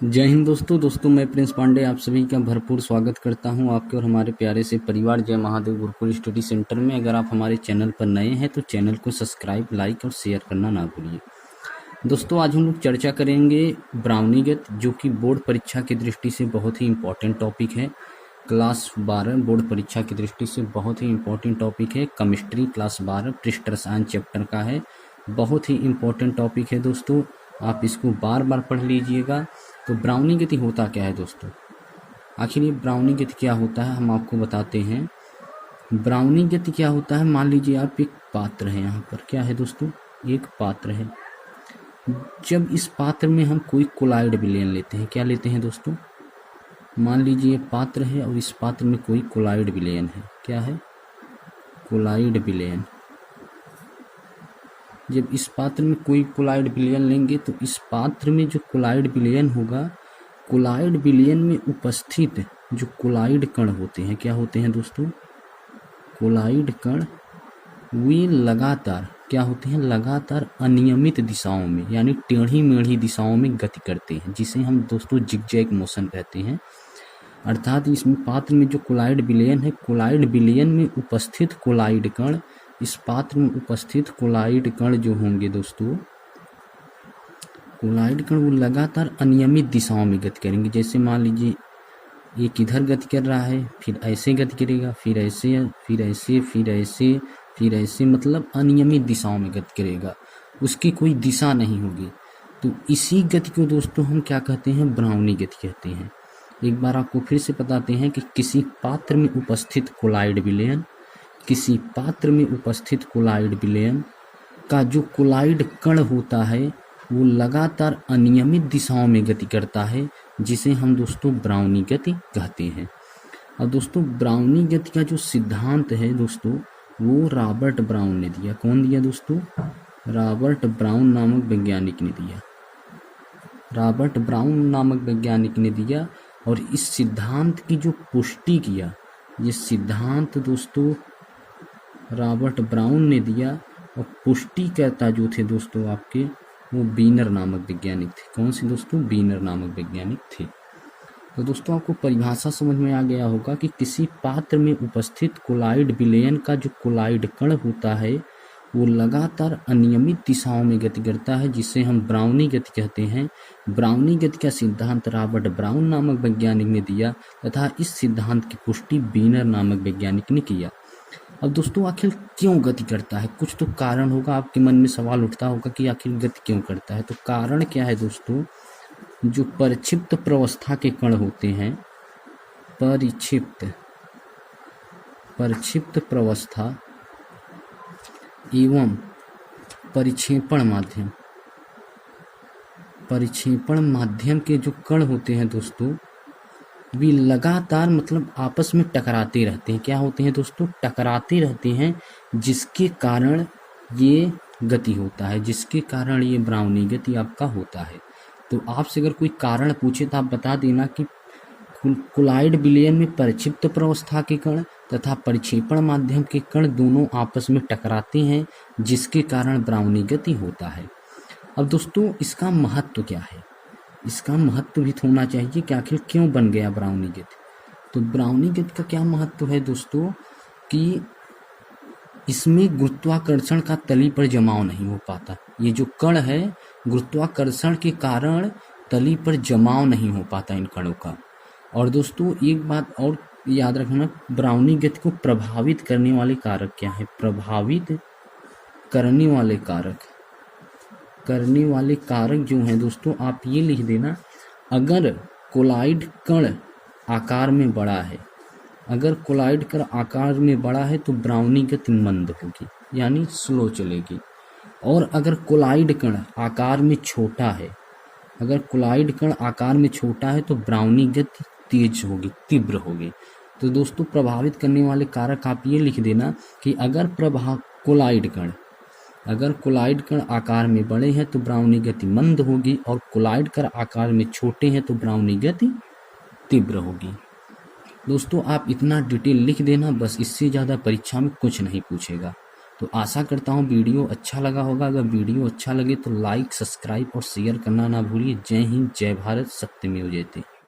जय हिंद दोस्तों मैं प्रिंस पांडे आप सभी का भरपूर स्वागत करता हूं आपके और हमारे प्यारे से परिवार जय महादेव गुरुकुल स्टडी सेंटर में। अगर आप हमारे चैनल पर नए हैं तो चैनल को सब्सक्राइब, लाइक और शेयर करना ना भूलिए। दोस्तों आज हम लोग चर्चा करेंगे ब्राउनीगत, जो कि बोर्ड परीक्षा की दृष्टि से बहुत ही इम्पोर्टेंट टॉपिक है। क्लास 12 बोर्ड परीक्षा की दृष्टि से बहुत ही इम्पोर्टेंट टॉपिक है। केमिस्ट्री क्लास 12 पृष्ठ रसायन चैप्टर का है। बहुत ही इम्पोर्टेंट टॉपिक है दोस्तों, आप इसको बार बार पढ़ लीजिएगा। तो ब्राउनी गति होता क्या है दोस्तों? आखिर ये ब्राउनी गति क्या होता है हम आपको बताते हैं। ब्राउनी गति क्या होता है, मान लीजिए आप एक पात्र है, यहाँ पर क्या है दोस्तों, एक पात्र है। जब इस पात्र में हम कोई कोलाइड विलयन लेते हैं, क्या लेते हैं दोस्तों, मान लीजिए पात्र है और इस पात्र में कोई कोलाइड विलयन है। क्या है? कोलाइड विलयन। जब इस पात्र में कोई कोलाइड विलयन लेंगे तो इस पात्र में जो कोलाइड विलयन होगा, कोलाइड विलयन में उपस्थित जो कोलाइड कण होते हैं, क्या होते हैं दोस्तों, कोलाइड कण, वे लगातार क्या होते हैं, लगातार अनियमित दिशाओं में यानी टेढ़ी मेढ़ी दिशाओं में गति करते हैं, जिसे हम दोस्तों जिगजैग मोशन कहते हैं। अर्थात इसमें पात्र में जो कोलाइड विलयन है, कोलाइड विलयन में उपस्थित कोलाइड कण, इस पात्र में उपस्थित कोलाइड कण जो होंगे दोस्तों, कोलाइड कण वो लगातार अनियमित दिशाओं में गति करेंगे। जैसे मान लीजिए ये किधर गति कर रहा है, फिर ऐसे गति करेगा, फिर ऐसे, फिर ऐसे, फिर ऐसे, फिर ऐसे, मतलब अनियमित दिशाओं में गति करेगा, उसकी कोई दिशा नहीं होगी। तो इसी गति को दोस्तों हम क्या कहते हैं, ब्राउनी गति कहते हैं। एक बार आपको फिर से बताते हैं कि किसी पात्र में उपस्थित कोलाइड विलयन, किसी पात्र में उपस्थित कोलाइड विलयन का जो कोलाइड कण होता है वो लगातार अनियमित दिशाओं में गति करता है, जिसे हम दोस्तों ब्राउनी गति कहते हैं। अब दोस्तों ब्राउनी गति का जो सिद्धांत है दोस्तों, वो रॉबर्ट ब्राउन ने दिया। कौन दिया दोस्तों? रॉबर्ट ब्राउन नामक वैज्ञानिक ने दिया। रॉबर्ट ब्राउन नामक वैज्ञानिक ने दिया और इस सिद्धांत की जो पुष्टि किया, ये सिद्धांत दोस्तों रॉबर्ट ब्राउन ने दिया, और पुष्टिकर्ता जो थे दोस्तों आपके, वो बीनर नामक वैज्ञानिक थे। कौन से दोस्तों? बीनर नामक वैज्ञानिक थे। तो दोस्तों आपको परिभाषा समझ में आ गया होगा कि किसी पात्र में उपस्थित कोलाइड विलयन का जो कोलाइड कण होता है वो लगातार अनियमित दिशाओं में गति करता है, जिसे हम ब्राउनी गति कहते हैं। ब्राउनी गति का सिद्धांत रॉबर्ट ब्राउन नामक वैज्ञानिक ने दिया तथा इस सिद्धांत की पुष्टि बीनर नामक वैज्ञानिक ने किया। अब दोस्तों आखिर क्यों गति करता है, कुछ तो कारण होगा, आपके मन में सवाल उठता होगा कि आखिर गति क्यों करता है। तो कारण क्या है दोस्तों, जो परिक्षिप्त प्रवस्था के कण होते हैं, परिक्षिप्त प्रवस्था एवं परिक्षेपण माध्यम के जो कण होते हैं दोस्तों, वे लगातार मतलब आपस में टकराते रहते हैं। क्या होते हैं दोस्तों? टकराते रहते हैं, जिसके कारण ये गति होता है, जिसके कारण ये ब्राउनी गति आपका होता है। तो आपसे अगर कोई कारण पूछे तो आप बता देना कि कोलाइड विलयन में परिक्षिप्त प्रवस्था के कण तथा परिक्षेपण माध्यम के कण दोनों आपस में टकराते हैं, जिसके कारण ब्राउनी गति होता है। अब दोस्तों इसका महत्व क्या है, इसका महत्व भी होना चाहिए कि आखिर क्यों बन गया ब्राउनी गति। तो ब्राउनी गति का क्या महत्व है दोस्तों, कि इसमें गुरुत्वाकर्षण का तली पर जमाव नहीं हो पाता। ये जो कण है, गुरुत्वाकर्षण के कारण तली पर जमाव नहीं हो पाता इन कणों का। और दोस्तों एक बात और याद रखना, ब्राउनी गति को प्रभावित करने वाले कारक क्या है, प्रभावित करने वाले कारक जो हैं दोस्तों, आप ये लिख देना, अगर कोलाइड कण आकार में बड़ा है, अगर कोलाइड कण आकार में बड़ा है तो ब्राउनी गति मंद होगी यानी स्लो चलेगी। और अगर कोलाइड कण आकार में छोटा है, अगर कोलाइड कण आकार में छोटा है तो ब्राउनी गति तेज होगी, तीव्र होगी। तो दोस्तों प्रभावित करने वाले कारक आप ये लिख देना कि अगर कोलाइड कण आकार में बड़े हैं तो ब्राउनी गति मंद होगी, और कोलाइड कण आकार में छोटे हैं तो ब्राउनी गति तीव्र होगी। दोस्तों आप इतना डिटेल लिख देना बस, इससे ज़्यादा परीक्षा में कुछ नहीं पूछेगा। तो आशा करता हूँ वीडियो अच्छा लगा होगा। अगर वीडियो अच्छा लगे तो लाइक, सब्सक्राइब और शेयर करना ना भूलिए। जय हिंद, जय भारत, सत्यमेव जयते।